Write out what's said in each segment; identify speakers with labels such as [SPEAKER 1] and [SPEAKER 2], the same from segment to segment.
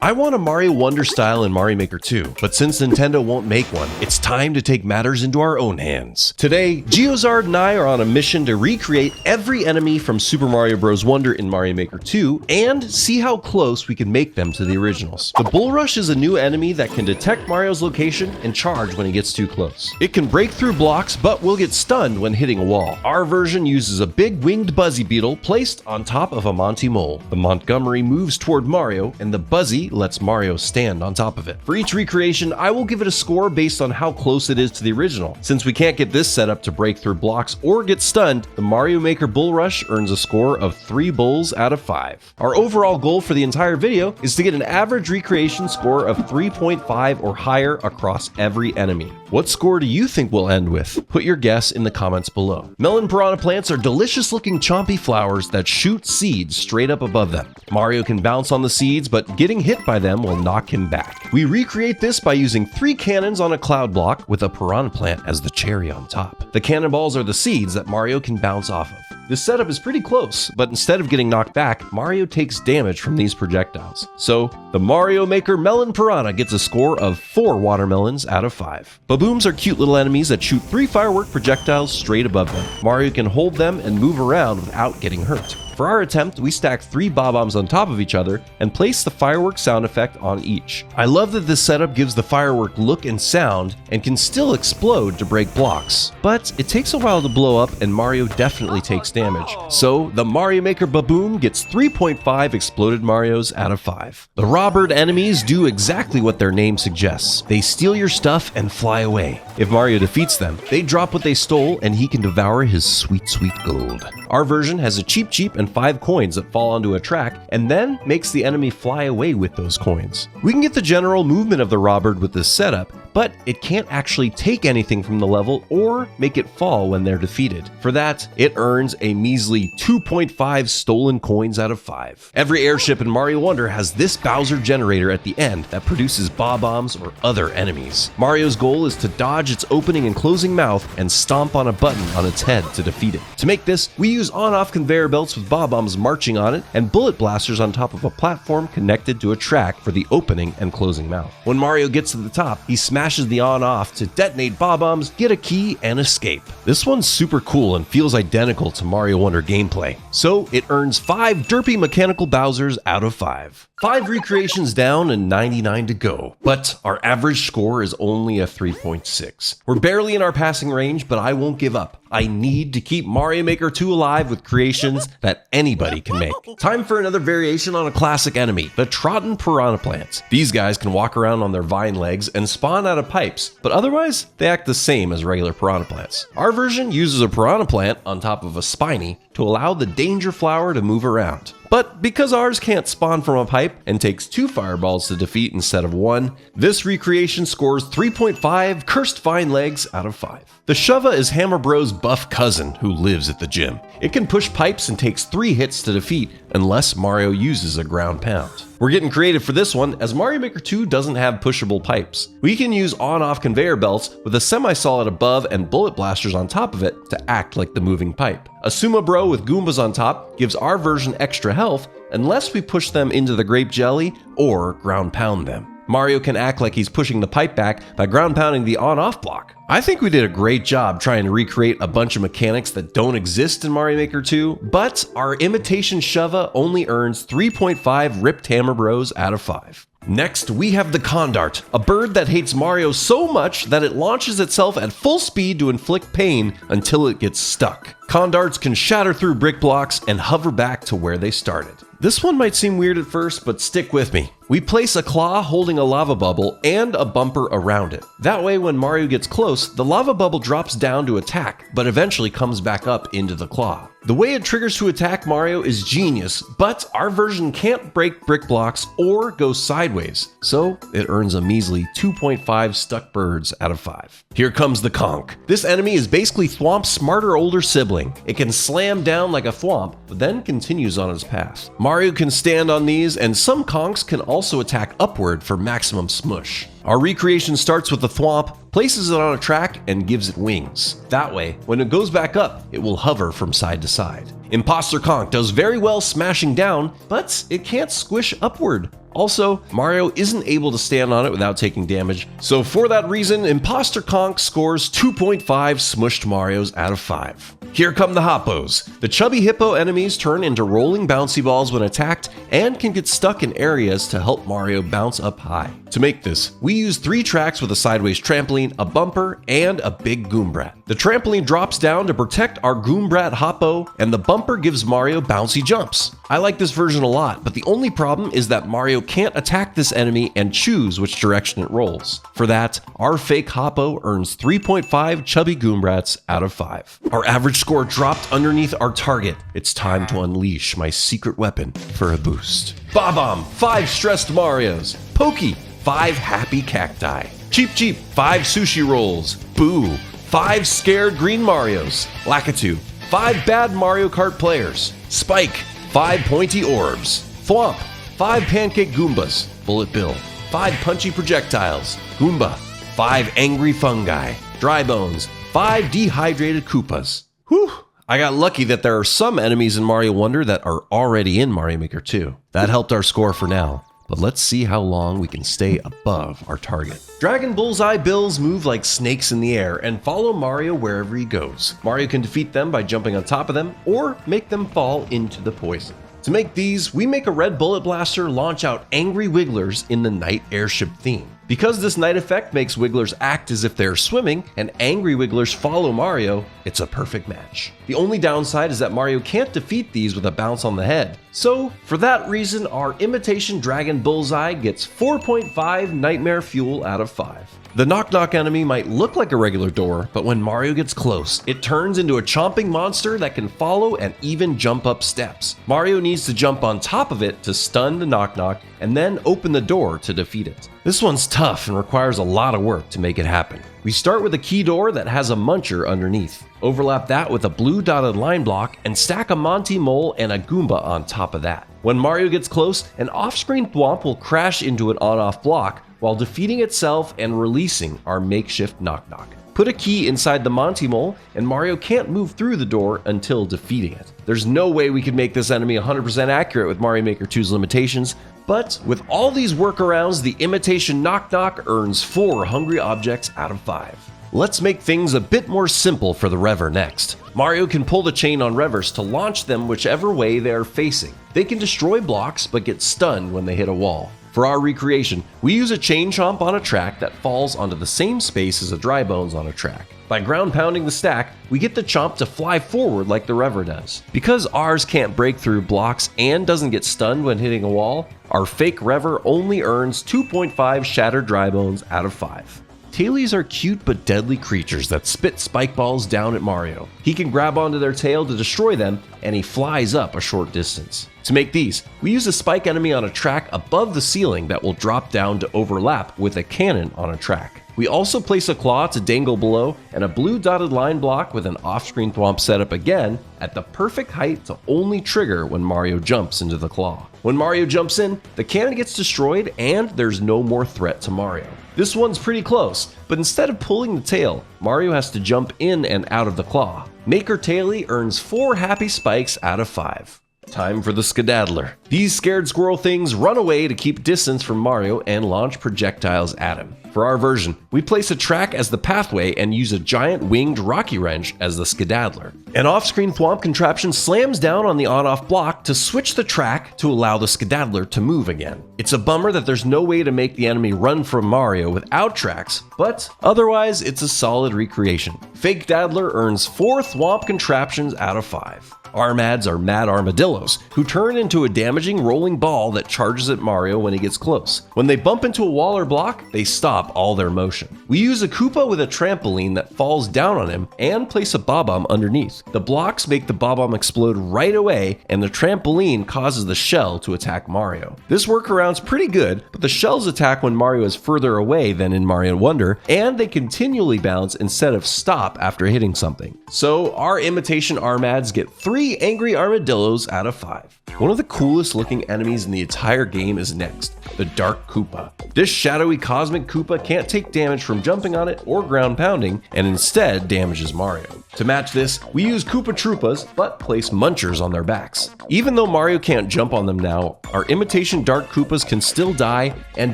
[SPEAKER 1] I want a Mario Wonder style in Mario Maker 2, but since Nintendo won't make one, it's time to take matters into our own hands. Today, Geozard and I are on a mission to recreate every enemy from Super Mario Bros. Wonder in Mario Maker 2 and see how close we can make them to the originals. The Bull Rush is a new enemy that can detect Mario's location and charge when he gets too close. It can break through blocks, but will get stunned when hitting a wall. Our version uses a big winged Buzzy Beetle placed on top of a Monty Mole. The Montgomery moves toward Mario, and the Buzzy lets Mario stand on top of it. For each recreation, I will give it a score based on how close it is to the original. Since we can't get this setup to break through blocks or get stunned, the Mario Maker Bull Rush earns a score of 3 bulls out of 5. Our overall goal for the entire video is to get an average recreation score of 3.5 or higher across every enemy. What score do you think we'll end with? Put your guess in the comments below. Melon piranha plants are delicious looking chompy flowers that shoot seeds straight up above them. Mario can bounce on the seeds, but getting hit by them will knock him back. We recreate this by using 3 cannons on a cloud block with a piranha plant as the cherry on top. The cannonballs are the seeds that Mario can bounce off of. This setup is pretty close, but instead of getting knocked back, Mario takes damage from these projectiles. So, the Mario Maker Melon Piranha gets a score of 4 watermelons out of 5. Babooms are cute little enemies that shoot 3 firework projectiles straight above them. Mario can hold them and move around without getting hurt. For our attempt, we stack 3 bob-ombs on top of each other and place the firework sound effect on each. I love that this setup gives the firework look and sound and can still explode to break blocks. But it takes a while to blow up and Mario definitely takes damage. So the Mario Maker Baboom gets 3.5 exploded Marios out of 5. The Rawbird enemies do exactly what their name suggests. They steal your stuff and fly away. If Mario defeats them, they drop what they stole and he can devour his sweet, sweet gold. Our version has a cheap and 5 coins that fall onto a track and then makes the enemy fly away with those coins. We can get the general movement of the Rawbird with this setup, but it can't actually take anything from the level or make it fall when they're defeated. For that, it earns a measly 2.5 stolen coins out of 5. Every airship in Mario Wonder has this Bowser generator at the end that produces bob-ombs or other enemies. Mario's goal is to dodge its opening and closing mouth and stomp on a button on its head to defeat it. To make this, we use on-off conveyor belts with bob-ombs marching on it and bullet blasters on top of a platform connected to a track for the opening and closing mouth. When Mario gets to the top, he smashes the on-off to detonate bob-ombs, get a key, and escape. This one's super cool and feels identical to Mario Wonder gameplay, so it earns 5 derpy mechanical Bowsers out of 5. 5 recreations down and 99 to go, but our average score is only a 3.6. We're barely in our passing range, but I won't give up. I need to keep Mario Maker 2 alive with creations that anybody can make. Time for another variation on a classic enemy, the Trodden Piranha Plants. These guys can walk around on their vine legs and spawn out of pipes, but otherwise, they act the same as regular piranha plants. Our version uses a piranha plant on top of a spiny to allow the danger flower to move around. But because ours can't spawn from a pipe and takes 2 fireballs to defeat instead of 1, this recreation scores 3.5 cursed vine legs out of 5. The Shova is Hammer Bros' buff cousin who lives at the gym. It can push pipes and takes 3 hits to defeat unless Mario uses a ground pound. We're getting creative for this one as Mario Maker 2 doesn't have pushable pipes. We can use on-off conveyor belts with a semi-solid above and bullet blasters on top of it to act like the moving pipe. A Sumo Bro with Goombas on top gives our version extra health unless we push them into the grape jelly or ground pound them. Mario can act like he's pushing the pipe back by ground pounding the on-off block. I think we did a great job trying to recreate a bunch of mechanics that don't exist in Mario Maker 2, but our imitation Shova only earns 3.5 ripped Hammer Bros out of 5. Next, we have the Condart, a bird that hates Mario so much that it launches itself at full speed to inflict pain until it gets stuck. Condarts can shatter through brick blocks and hover back to where they started. This one might seem weird at first, but stick with me. We place a claw holding a lava bubble and a bumper around it. That way, when Mario gets close, the lava bubble drops down to attack, but eventually comes back up into the claw. The way it triggers to attack Mario is genius, but our version can't break brick blocks or go sideways, so it earns a measly 2.5 stuck birds out of 5. Here comes the Conch. This enemy is basically Thwomp's smarter older sibling. It can slam down like a Thwomp, but then continues on its path. Mario can stand on these, and some Conchs can also attack upward for maximum smush. Our recreation starts with the Thwomp, places it on a track, and gives it wings. That way, when it goes back up, it will hover from side to side. Imposter Conch does very well smashing down, but it can't squish upward. Also, Mario isn't able to stand on it without taking damage, so for that reason, Imposter Conk scores 2.5 smushed Marios out of 5. Here come the Hoppos. The chubby hippo enemies turn into rolling bouncy balls when attacked and can get stuck in areas to help Mario bounce up high. To make this, we use 3 tracks with a sideways trampoline, a bumper, and a big Goombrat. The trampoline drops down to protect our Goombrat Hoppo, and the bumper gives Mario bouncy jumps. I like this version a lot, but the only problem is that Mario can't attack this enemy and choose which direction it rolls. For that, our fake Hoppo earns 3.5 chubby Goombrats out of 5. Our average score dropped underneath our target. It's time to unleash my secret weapon for a boost. Bob-omb, 5 stressed Marios. Pokey, 5 happy cacti. Cheep Cheep, 5 sushi rolls. Boo, 5 scared green Marios. Lakitu, 5 bad Mario Kart players. Spike, 5 pointy orbs. Thwomp, 5 pancake Goombas. Bullet Bill, 5 punchy projectiles. Goomba, 5 angry fungi. Dry Bones, 5 dehydrated Koopas. Whew! I got lucky that there are some enemies in Mario Wonder that are already in Mario Maker 2. That helped our score for now, but let's see how long we can stay above our target. Dragon Bullseye Bills move like snakes in the air and follow Mario wherever he goes. Mario can defeat them by jumping on top of them or make them fall into the poison. To make these, we make a red bullet blaster launch out angry wigglers in the night airship theme. Because this night effect makes wigglers act as if they're swimming and angry wigglers follow Mario, it's a perfect match. The only downside is that Mario can't defeat these with a bounce on the head. So, for that reason, our imitation Dragon Bullseye gets 4.5 Nightmare Fuel out of 5. The Knock Knock enemy might look like a regular door, but when Mario gets close, it turns into a chomping monster that can follow and even jump up steps. Mario needs to jump on top of it to stun the Knock Knock and then open the door to defeat it. This one's tough and requires a lot of work to make it happen. We start with a key door that has a muncher underneath. Overlap that with a blue dotted line block and stack a Monty Mole and a Goomba on top of that. When Mario gets close, an off-screen thwomp will crash into an on-off block while defeating itself and releasing our makeshift Knock Knock. Put a key inside the Monty Mole, and Mario can't move through the door until defeating it. There's no way we could make this enemy 100% accurate with Mario Maker 2's limitations, but with all these workarounds, the imitation Knock Knock earns 4 hungry objects out of 5. Let's make things a bit more simple for the Rever next. Mario can pull the chain on Revers to launch them whichever way they are facing. They can destroy blocks but get stunned when they hit a wall. For our recreation, we use a chain chomp on a track that falls onto the same space as a Dry Bones on a track. By ground pounding the stack, we get the chomp to fly forward like the Rever does. Because ours can't break through blocks and doesn't get stunned when hitting a wall, our fake Rever only earns 2.5 shattered Dry Bones out of 5. Tailies are cute but deadly creatures that spit spike balls down at Mario. He can grab onto their tail to destroy them, and he flies up a short distance. To make these, we use a spike enemy on a track above the ceiling that will drop down to overlap with a cannon on a track. We also place a claw to dangle below and a blue dotted line block with an off-screen thwomp setup again at the perfect height to only trigger when Mario jumps into the claw. When Mario jumps in, the cannon gets destroyed and there's no more threat to Mario. This one's pretty close, but instead of pulling the tail, Mario has to jump in and out of the claw. Maker Taily earns 4 happy spikes out of 5. Time for the Skedaddler. These scared squirrel things run away to keep distance from Mario and launch projectiles at him. For our version, we place a track as the pathway and use a giant winged Rocky Wrench as the Skedaddler. An off-screen thwomp contraption slams down on the on-off block to switch the track to allow the Skedaddler to move again. It's a bummer that there's no way to make the enemy run from Mario without tracks, but otherwise it's a solid recreation. Fake Daddler earns 4 thwomp contraptions out of 5. Armads are mad armadillos, who turn into a damaging rolling ball that charges at Mario when he gets close. When they bump into a wall or block, they stop all their motion. We use a Koopa with a trampoline that falls down on him and place a Bob-omb underneath. The blocks make the Bob-omb explode right away, and the trampoline causes the shell to attack Mario. This workaround's pretty good, but the shells attack when Mario is further away than in Mario Wonder, and they continually bounce instead of stop after hitting something. So our imitation Armads get 3 3 angry armadillos out of 5. One of the coolest looking enemies in the entire game is next, the Dark Koopa. This shadowy cosmic Koopa can't take damage from jumping on it or ground pounding, and instead damages Mario. To match this, we use Koopa Troopas, but place munchers on their backs. Even though Mario can't jump on them now, our imitation Dark Koopas can still die and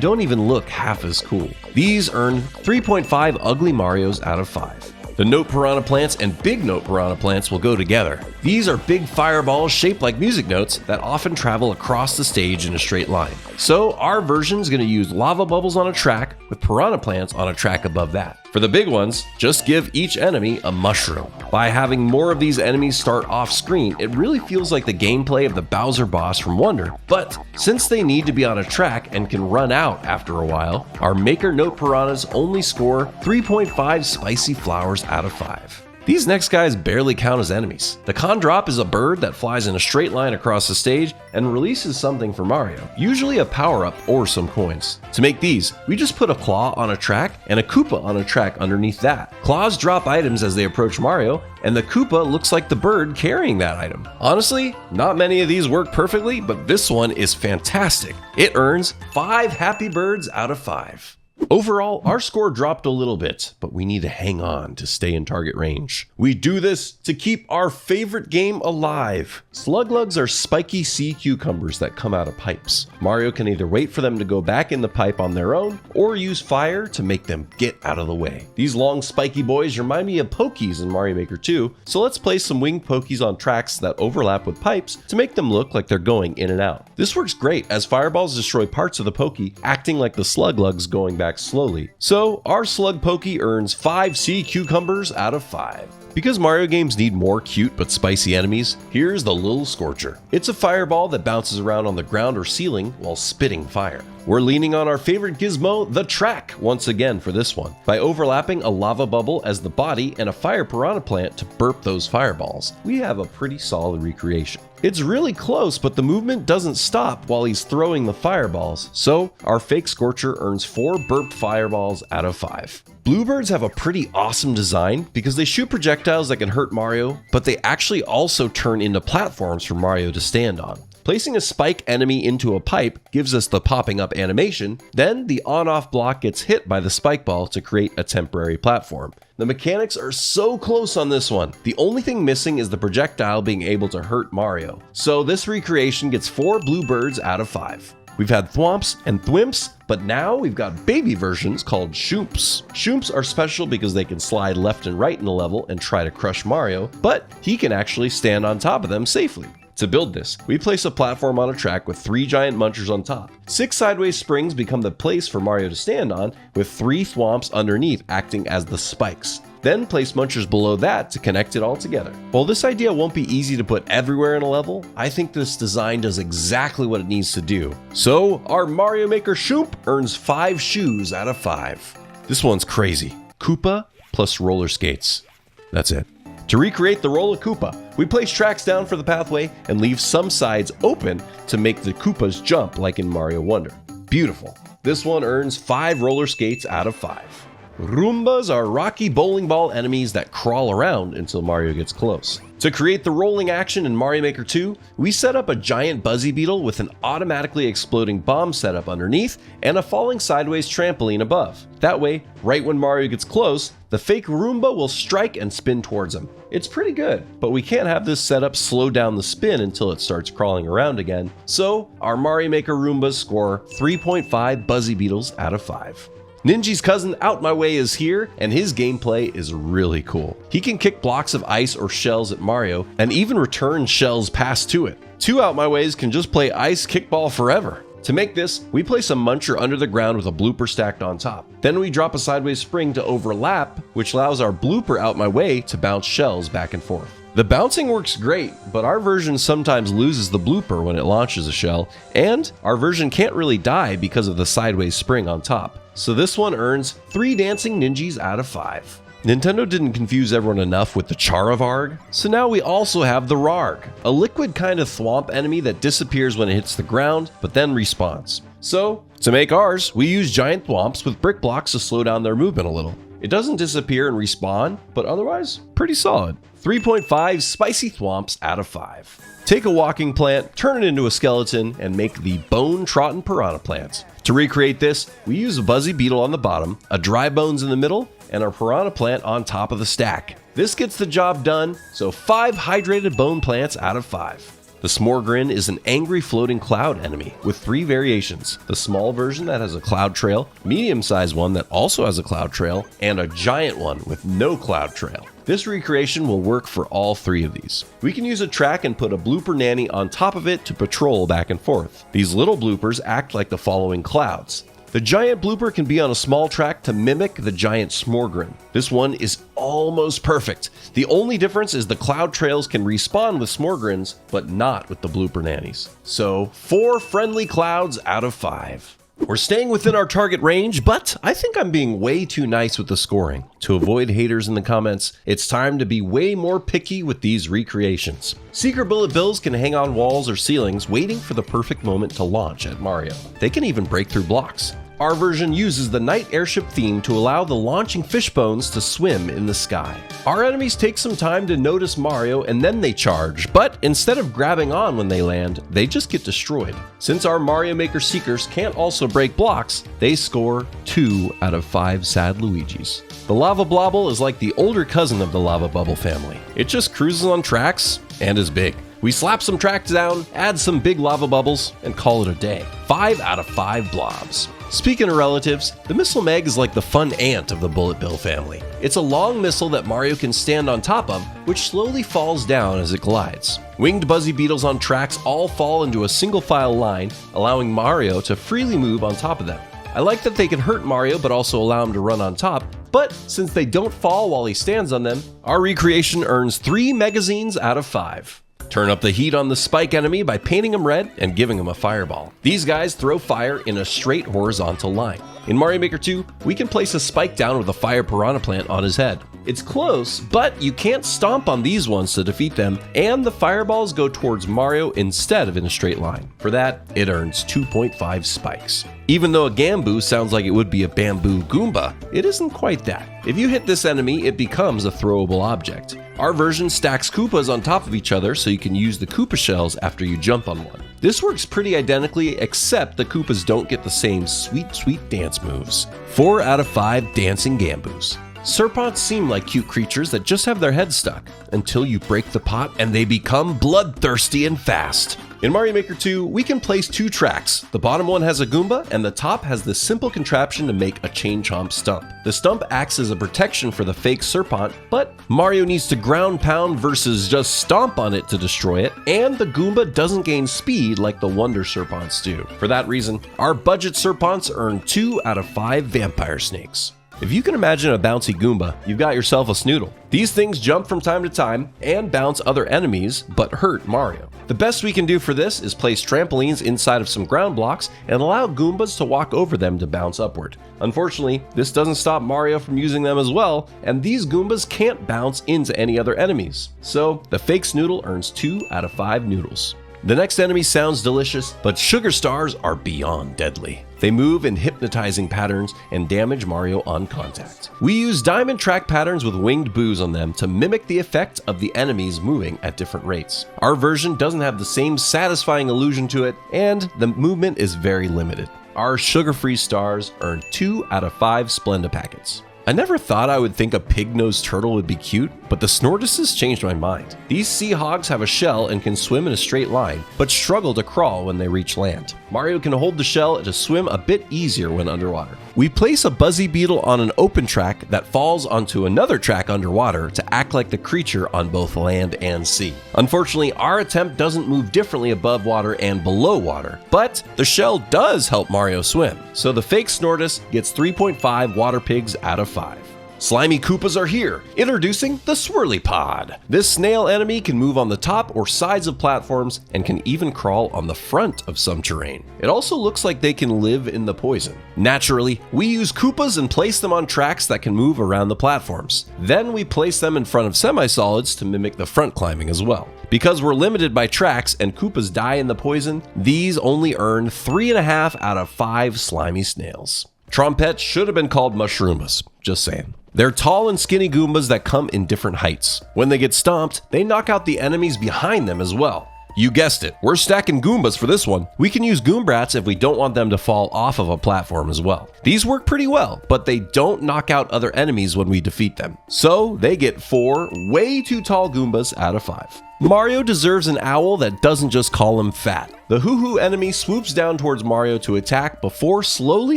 [SPEAKER 1] don't even look half as cool. These earn 3.5 ugly Marios out of 5. The Note Piranha Plants and Big Note Piranha Plants will go together. These are big fireballs shaped like music notes that often travel across the stage in a straight line. So our version is going to use lava bubbles on a track with piranha plants on a track above that. For the big ones, just give each enemy a mushroom. By having more of these enemies start off screen, it really feels like the gameplay of the Bowser boss from Wonder, but since they need to be on a track and can run out after a while, our Maker Note Piranhas only score 3.5 spicy flowers out of 5. These next guys barely count as enemies. The Condrop is a bird that flies in a straight line across the stage and releases something for Mario, usually a power-up or some coins. To make these, we just put a claw on a track and a Koopa on a track underneath that. Claws drop items as they approach Mario, and the Koopa looks like the bird carrying that item. Honestly, not many of these work perfectly, but this one is fantastic. It earns 5 happy birds out of 5. Overall, our score dropped a little bit, but we need to hang on to stay in target range. We do this to keep our favorite game alive. Sluglugs are spiky sea cucumbers that come out of pipes. Mario can either wait for them to go back in the pipe on their own, or use fire to make them get out of the way. These long spiky boys remind me of Pokies in Mario Maker 2, so let's place some winged Pokies on tracks that overlap with pipes to make them look like they're going in and out. This works great as fireballs destroy parts of the Pokie, acting like the Sluglugs going back slowly. So our Slug Pokie earns 5 sea cucumbers out of 5. Because Mario games need more cute but spicy enemies, here's the Little Scorcher. It's a fireball that bounces around on the ground or ceiling while spitting fire. We're leaning on our favorite gizmo, the track, once again for this one, by overlapping a lava bubble as the body and a fire piranha plant to burp those fireballs. We have a pretty solid recreation. It's really close, but the movement doesn't stop while he's throwing the fireballs, so our fake Scorcher earns 4 burped fireballs out of 5. Bluebirds have a pretty awesome design because they shoot projectiles that can hurt Mario, but they actually also turn into platforms for Mario to stand on. Placing a spike enemy into a pipe gives us the popping up animation, then the on-off block gets hit by the spike ball to create a temporary platform. The mechanics are so close on this one. The only thing missing is the projectile being able to hurt Mario. So this recreation gets 4 bluebirds out of 5. We've had thwomps and thwimps, but now we've got baby versions called shoomps. Shoomps are special because they can slide left and right in the level and try to crush Mario, but he can actually stand on top of them safely. To build this, we place a platform on a track with 3 giant munchers on top. 6 sideways springs become the place for Mario to stand on, with 3 thwomps underneath acting as the spikes. Then place munchers below that to connect it all together. While this idea won't be easy to put everywhere in a level, I think this design does exactly what it needs to do. So our Mario Maker Shoomp earns 5 shoes out of 5. This one's crazy. Koopa plus roller skates. That's it. To recreate the Roller Koopa, we place tracks down for the pathway and leave some sides open to make the Koopas jump like in Mario Wonder. Beautiful. This one earns 5 roller skates out of 5. Roombas are rocky bowling ball enemies that crawl around until Mario gets close. To create the rolling action in Mario Maker 2, we set up a giant Buzzy Beetle with an automatically exploding bomb setup underneath and a falling sideways trampoline above. That way, right when Mario gets close, the fake Roomba will strike and spin towards him. It's pretty good, but we can't have this setup slow down the spin until it starts crawling around again, so our Mario Maker Roombas score 3.5 Buzzy Beetles out of 5. Ninji's cousin Out My Way is here, and his gameplay is really cool. He can kick blocks of ice or shells at Mario, and even return shells passed to it. 2 Out My Ways can just play ice kickball forever. To make this, we place a muncher under the ground with a blooper stacked on top. Then we drop a sideways spring to overlap, which allows our blooper Out My Way to bounce shells back and forth. The bouncing works great, but our version sometimes loses the blooper when it launches a shell, and our version can't really die because of the sideways spring on top. So this one earns 3 dancing ninjas out of 5. Nintendo didn't confuse everyone enough with the Charavarg, so now we also have the Rarg, a liquid kind of thwomp enemy that disappears when it hits the ground, but then respawns. So, to make ours, we use giant thwomps with brick blocks to slow down their movement a little. It doesn't disappear and respawn, but otherwise, pretty solid. 3.5 spicy thwomps out of 5. Take a walking plant, turn it into a skeleton, and make the bone-trodden piranha plant. To recreate this, we use a buzzy beetle on the bottom, a dry bones in the middle, and a piranha plant on top of the stack. This gets the job done, so 5 hydrated bone plants out of 5. The Smorgrin is an angry floating cloud enemy with 3 variations: the small version that has a cloud trail, medium-sized one that also has a cloud trail, and a giant one with no cloud trail. This recreation will work for all 3 of these. We can use a track and put a blooper nanny on top of it to patrol back and forth. These little bloopers act like the following clouds. The giant blooper can be on a small track to mimic the giant Smorgrin. This one is almost perfect. The only difference is the cloud trails can respawn with Smorgrins, but not with the blooper nannies. So 4 friendly clouds out of 5. We're staying within our target range, but I think I'm being way too nice with the scoring. To avoid haters in the comments, it's time to be way more picky with these recreations. Secret bullet bills can hang on walls or ceilings waiting for the perfect moment to launch at Mario. They can even break through blocks. Our version uses the night airship theme to allow the launching fish bones to swim in the sky. Our enemies take some time to notice Mario and then they charge, but instead of grabbing on when they land, they just get destroyed. Since our Mario Maker Seekers can't also break blocks, they score 2 out of 5 sad Luigis. The Lava Blobble is like the older cousin of the Lava Bubble family. It just cruises on tracks and is big. We slap some tracks down, add some big lava bubbles, and call it a day. 5 out of 5 blobs. Speaking of relatives, the Missile Meg is like the fun ant of the Bullet Bill family. It's a long missile that Mario can stand on top of, which slowly falls down as it glides. Winged Buzzy Beetles on tracks all fall into a single file line, allowing Mario to freely move on top of them. I like that they can hurt Mario but also allow him to run on top, but since they don't fall while he stands on them, our recreation earns 3 magazines out of 5. Turn up the heat on the spike enemy by painting them red and giving them a fireball. These guys throw fire in a straight horizontal line. In Mario Maker 2, we can place a spike down with a fire piranha plant on his head. It's close, but you can't stomp on these ones to defeat them, and the fireballs go towards Mario instead of in a straight line. For that, it earns 2.5 spikes. Even though a Gamboo sounds like it would be a bamboo Goomba, it isn't quite that. If you hit this enemy, it becomes a throwable object. Our version stacks Koopas on top of each other so you can use the Koopa shells after you jump on one. This works pretty identically, except the Koopas don't get the same sweet dance moves. 4 out of 5 dancing Gamboos. Serpents seem like cute creatures that just have their heads stuck, until you break the pot and they become bloodthirsty and fast. In Mario Maker 2, we can place 2 tracks. The bottom one has a Goomba, and the top has this simple contraption to make a chain chomp stump. The stump acts as a protection for the fake Serpent, but Mario needs to ground pound versus just stomp on it to destroy it, and the Goomba doesn't gain speed like the Wonder Serpents do. For that reason, our budget Serpents earn 2 out of 5 vampire snakes. If you can imagine a bouncy Goomba, you've got yourself a Snoodle. These things jump from time to time and bounce other enemies, but hurt Mario. The best we can do for this is place trampolines inside of some ground blocks and allow Goombas to walk over them to bounce upward. Unfortunately, this doesn't stop Mario from using them as well, and these Goombas can't bounce into any other enemies. So, the fake Snoodle earns 2 out of 5 noodles. The next enemy sounds delicious, but sugar stars are beyond deadly. They move in hypnotizing patterns and damage Mario on contact. We use diamond track patterns with winged boos on them to mimic the effect of the enemies moving at different rates. Our version doesn't have the same satisfying illusion to it, and the movement is very limited. Our sugar-free stars earn 2 out of 5 Splenda packets. I never thought I would think a pig-nosed turtle would be cute, but the Snortuses changed my mind. These sea hogs have a shell and can swim in a straight line, but struggle to crawl when they reach land. Mario can hold the shell to swim a bit easier when underwater. We place a Buzzy Beetle on an open track that falls onto another track underwater to act like the creature on both land and sea. Unfortunately, our attempt doesn't move differently above water and below water, but the shell does help Mario swim, so the fake Snortus gets 3.5 water pigs out of 5. Slimy Koopas are here! Introducing the Swirly Pod! This snail enemy can move on the top or sides of platforms and can even crawl on the front of some terrain. It also looks like they can live in the poison. Naturally, we use Koopas and place them on tracks that can move around the platforms. Then we place them in front of semi-solids to mimic the front climbing as well. Because we're limited by tracks and Koopas die in the poison, these only earn 3.5 out of 5 slimy snails. Trompette should have been called Mushroomas, just saying. They're tall and skinny Goombas that come in different heights. When they get stomped, they knock out the enemies behind them as well. You guessed it, we're stacking Goombas for this one. We can use Goombrats if we don't want them to fall off of a platform as well. These work pretty well, but they don't knock out other enemies when we defeat them. So they get 4 way too tall Goombas out of 5. Mario deserves an owl that doesn't just call him fat. The hoo-hoo enemy swoops down towards Mario to attack before slowly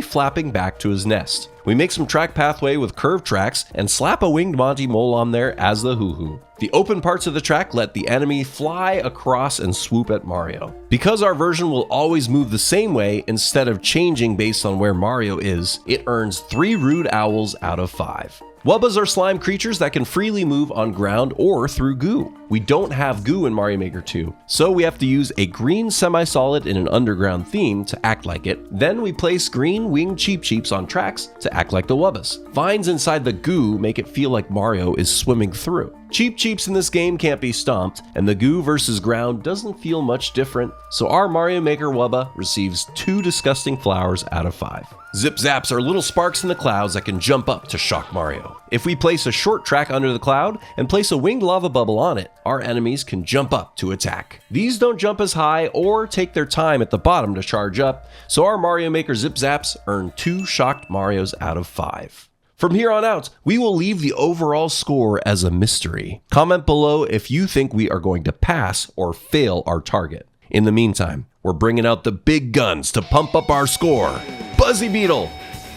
[SPEAKER 1] flapping back to his nest. We make some track pathway with curved tracks and slap a winged Monty Mole on there as the hoo-hoo. The open parts of the track let the enemy fly across and swoop at Mario. Because our version will always move the same way instead of changing based on where Mario is, it earns 3 rude owls out of 5. Wubbas are slime creatures that can freely move on ground or through goo. We don't have goo in Mario Maker 2, so we have to use a green semi-solid in an underground theme to act like it. Then we place green winged Cheep Cheeps on tracks to act like the Wubbas. Vines inside the goo make it feel like Mario is swimming through. Cheep Cheeps in this game can't be stomped, and the goo versus ground doesn't feel much different, so our Mario Maker Wubba receives 2 disgusting flowers out of 5. Zip Zaps are little sparks in the clouds that can jump up to shock Mario. If we place a short track under the cloud and place a winged lava bubble on it, our enemies can jump up to attack. These don't jump as high or take their time at the bottom to charge up, so our Mario Maker Zip Zaps earn 2 shocked Marios out of 5. From here on out, we will leave the overall score as a mystery. Comment below if you think we are going to pass or fail our target. In the meantime, we're bringing out the big guns to pump up our score. Buzzy Beetle,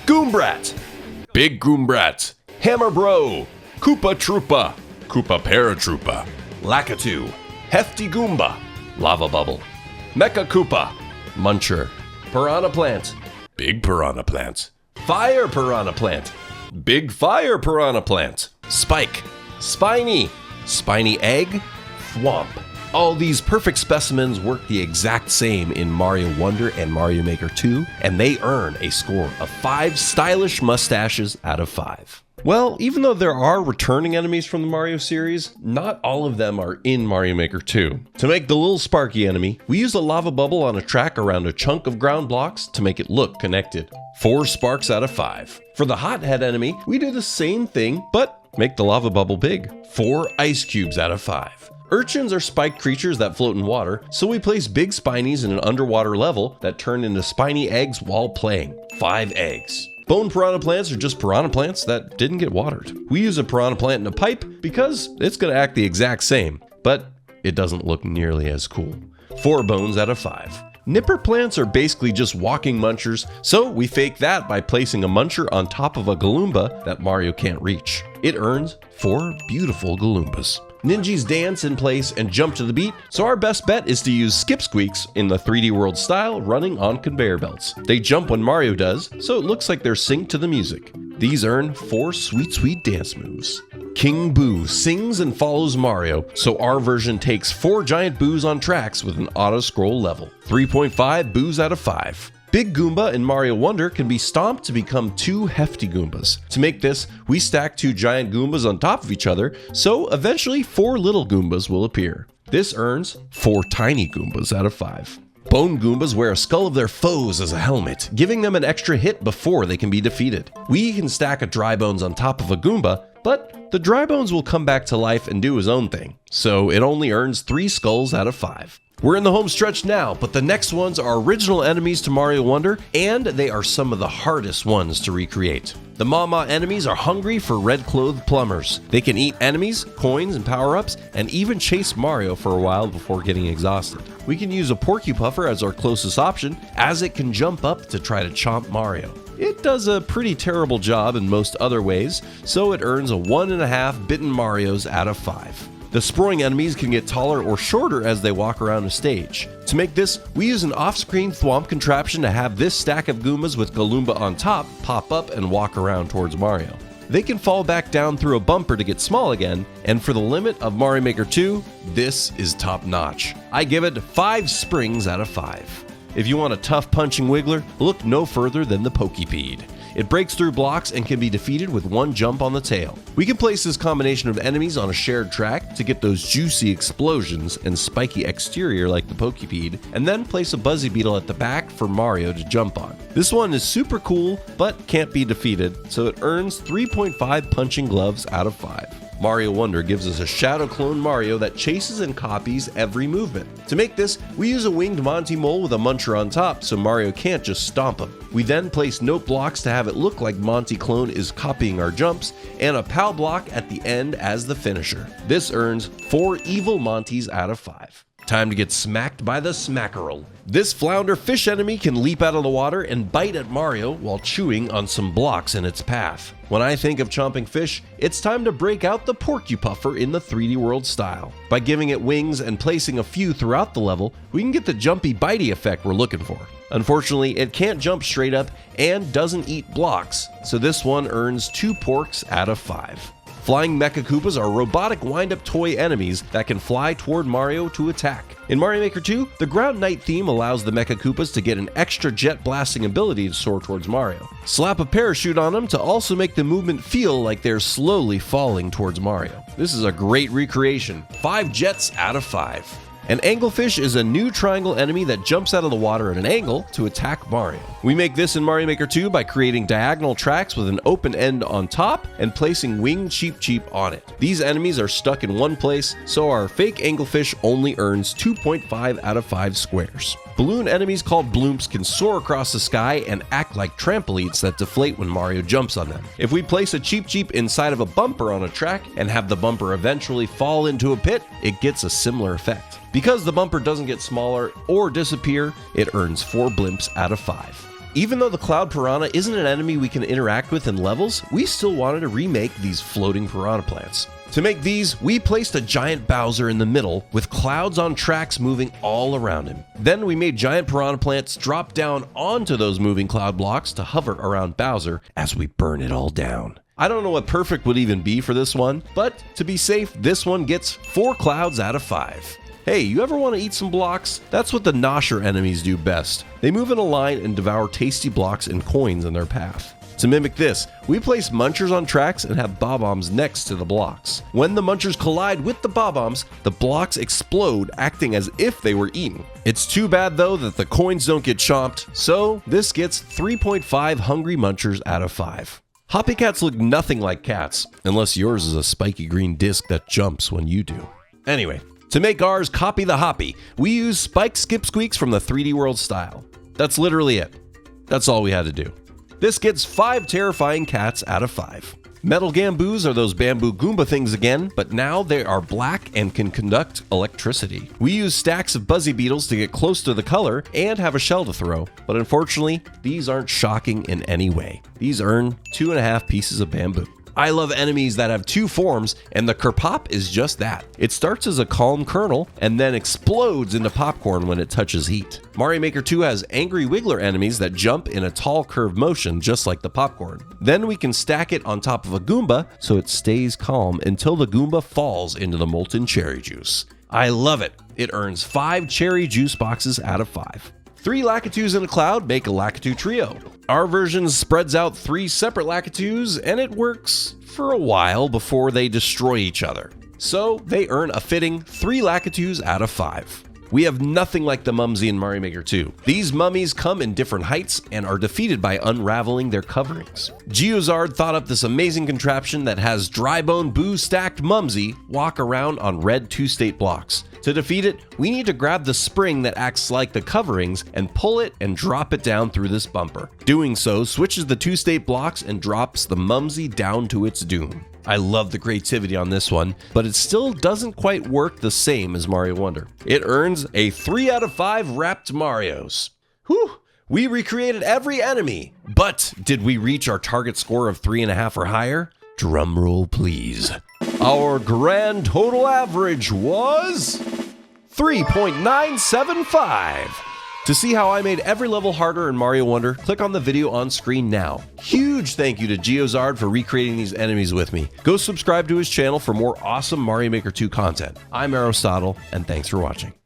[SPEAKER 1] Goombrat, Big Goombrat, Hammer Bro, Koopa Troopa, Koopa Paratroopa, Lakitu, Hefty Goomba, Lava Bubble, Mecha Koopa, Muncher, Piranha Plant, Big Piranha Plant, Fire Piranha Plant, Big Fire Piranha Plant, Spike, Spiny, Spiny Egg, Thwomp. All these perfect specimens work the exact same in Mario Wonder and Mario Maker 2, and they earn a score of 5 stylish mustaches out of 5. Well, even though there are returning enemies from the Mario series, not all of them are in Mario Maker 2. To make the little Sparky enemy, we use a lava bubble on a track around a chunk of ground blocks to make it look connected. 4 sparks out of 5. For the Hothead enemy, we do the same thing, but make the lava bubble big. 4 ice cubes out of 5. Urchins are spiked creatures that float in water, so we place big spinies in an underwater level that turn into spiny eggs while playing. 5 eggs. Bone piranha plants are just piranha plants that didn't get watered. We use a piranha plant in a pipe because it's going to act the exact same, but it doesn't look nearly as cool. 4 bones out of 5. Nipper plants are basically just walking munchers, so we fake that by placing a muncher on top of a Galoomba that Mario can't reach. It earns 4 beautiful Galoombas. Ninjas dance in place and jump to the beat, so our best bet is to use skip squeaks in the 3D World style running on conveyor belts. They jump when Mario does, so it looks like they're synced to the music. These earn 4 sweet dance moves. King Boo sings and follows Mario, so our version takes 4 giant boos on tracks with an auto-scroll level. 3.5 boos out of 5. Big Goomba in Mario Wonder can be stomped to become 2 hefty Goombas. To make this, we stack 2 giant Goombas on top of each other, so eventually 4 little Goombas will appear. This earns 4 tiny Goombas out of 5. Bone Goombas wear a skull of their foes as a helmet, giving them an extra hit before they can be defeated. We can stack a Dry Bones on top of a Goomba, but the Dry Bones will come back to life and do his own thing, so it only earns 3 skulls out of 5. We're in the home stretch now, but the next ones are original enemies to Mario Wonder, and they are some of the hardest ones to recreate. The Mama enemies are hungry for red-clothed plumbers. They can eat enemies, coins, and power-ups, and even chase Mario for a while before getting exhausted. We can use a Porcupuffer as our closest option, as it can jump up to try to chomp Mario. It does a pretty terrible job in most other ways, so it earns a 1.5 bitten Marios out of 5. The Sproing enemies can get taller or shorter as they walk around a stage. To make this, we use an off-screen thwomp contraption to have this stack of Goombas with Galoomba on top pop up and walk around towards Mario. They can fall back down through a bumper to get small again, and for the limit of Mario Maker 2, this is top notch. I give it 5 springs out of 5. If you want a tough punching wiggler, look no further than the Pokepede. It breaks through blocks and can be defeated with one jump on the tail. We can place this combination of enemies on a shared track to get those juicy explosions and spiky exterior like the Pokepede, and then place a Buzzy Beetle at the back for Mario to jump on. This one is super cool, but can't be defeated, so it earns 3.5 punching gloves out of 5. Mario Wonder gives us a shadow clone Mario that chases and copies every movement. To make this, we use a winged Monty Mole with a muncher on top so Mario can't just stomp him. We then place note blocks to have it look like Monty Clone is copying our jumps, and a POW block at the end as the finisher. This earns 4 evil Monties out of 5. Time to get smacked by the Smackerel. This flounder fish enemy can leap out of the water and bite at Mario while chewing on some blocks in its path. When I think of chomping fish, it's time to break out the Porcupuffer in the 3D World style. By giving it wings and placing a few throughout the level, we can get the jumpy bitey effect we're looking for. Unfortunately, it can't jump straight up and doesn't eat blocks, so this one earns 2 porks out of 5. Flying Mecha Koopas are robotic wind-up toy enemies that can fly toward Mario to attack. In Mario Maker 2, the Ground Knight theme allows the Mecha Koopas to get an extra jet blasting ability to soar towards Mario. Slap a parachute on them to also make the movement feel like they're slowly falling towards Mario. This is a great recreation. 5 jets out of 5. An anglefish is a new triangle enemy that jumps out of the water at an angle to attack Mario. We make this in Mario Maker 2 by creating diagonal tracks with an open end on top and placing winged Cheep Cheep on it. These enemies are stuck in one place, so our fake anglefish only earns 2.5 out of 5 squares. Balloon enemies called Bloomps can soar across the sky and act like trampolines that deflate when Mario jumps on them. If we place a Cheep Cheep inside of a bumper on a track and have the bumper eventually fall into a pit, it gets a similar effect. Because the bumper doesn't get smaller or disappear, it earns 4 blimps out of 5. Even though the Cloud Piranha isn't an enemy we can interact with in levels, we still wanted to remake these floating piranha plants. To make these, we placed a giant Bowser in the middle with clouds on tracks moving all around him. Then we made giant piranha plants drop down onto those moving cloud blocks to hover around Bowser as we burn it all down. I don't know what perfect would even be for this one, but to be safe, this one gets 4 clouds out of 5. Hey, you ever want to eat some blocks? That's what the Nosher enemies do best. They move in a line and devour tasty blocks and coins in their path. To mimic this, we place munchers on tracks and have bob-ombs next to the blocks. When the munchers collide with the bob-ombs, the blocks explode, acting as if they were eaten. It's too bad though that the coins don't get chomped, so this gets 3.5 hungry munchers out of 5. Hoppy cats look nothing like cats, unless yours is a spiky green disc that jumps when you do. Anyway, to make ours copy the Hoppy, we use spiked skip squeaks from the 3D World style. That's literally it. That's all we had to do. This gets 5 terrifying cats out of 5. Metal Gamboos are those bamboo Goomba things again, but now they are black and can conduct electricity. We use stacks of Buzzy Beetles to get close to the color and have a shell to throw, but unfortunately, these aren't shocking in any way. These earn 2.5 pieces of bamboo. I love enemies that have 2 forms, and the Kerpop is just that. It starts as a calm kernel and then explodes into popcorn when it touches heat. Mario Maker 2 has angry Wiggler enemies that jump in a tall curved motion just like the popcorn. Then we can stack it on top of a Goomba so it stays calm until the Goomba falls into the molten cherry juice. I love it. It earns 5 cherry juice boxes out of 5. 3 Lakitus in a cloud make a Lakitu trio. Our version spreads out 3 separate Lakitus, and it works for a while before they destroy each other. So they earn a fitting 3 Lakitus out of 5. We have nothing like the Mumsy in Mario Maker 2. These mummies come in different heights and are defeated by unraveling their coverings. Geozard thought up this amazing contraption that has Drybone Boo stacked Mumsy walk around on red 2-state blocks. To defeat it, we need to grab the spring that acts like the coverings and pull it and drop it down through this bumper. Doing so switches the 2-state blocks and drops the Mumsy down to its doom. I love the creativity on this one, but it still doesn't quite work the same as Mario Wonder. It earns a 3 out of 5 wrapped Marios. Whew! We recreated every enemy, but did we reach our target score of 3.5 or higher? Drumroll please. Our grand total average was 3.975. To see how I made every level harder in Mario Wonder, click on the video on screen now. Huge thank you to Geozard for recreating these enemies with me. Go subscribe to his channel for more awesome Mario Maker 2 content. I'm Arrowstotle, and thanks for watching.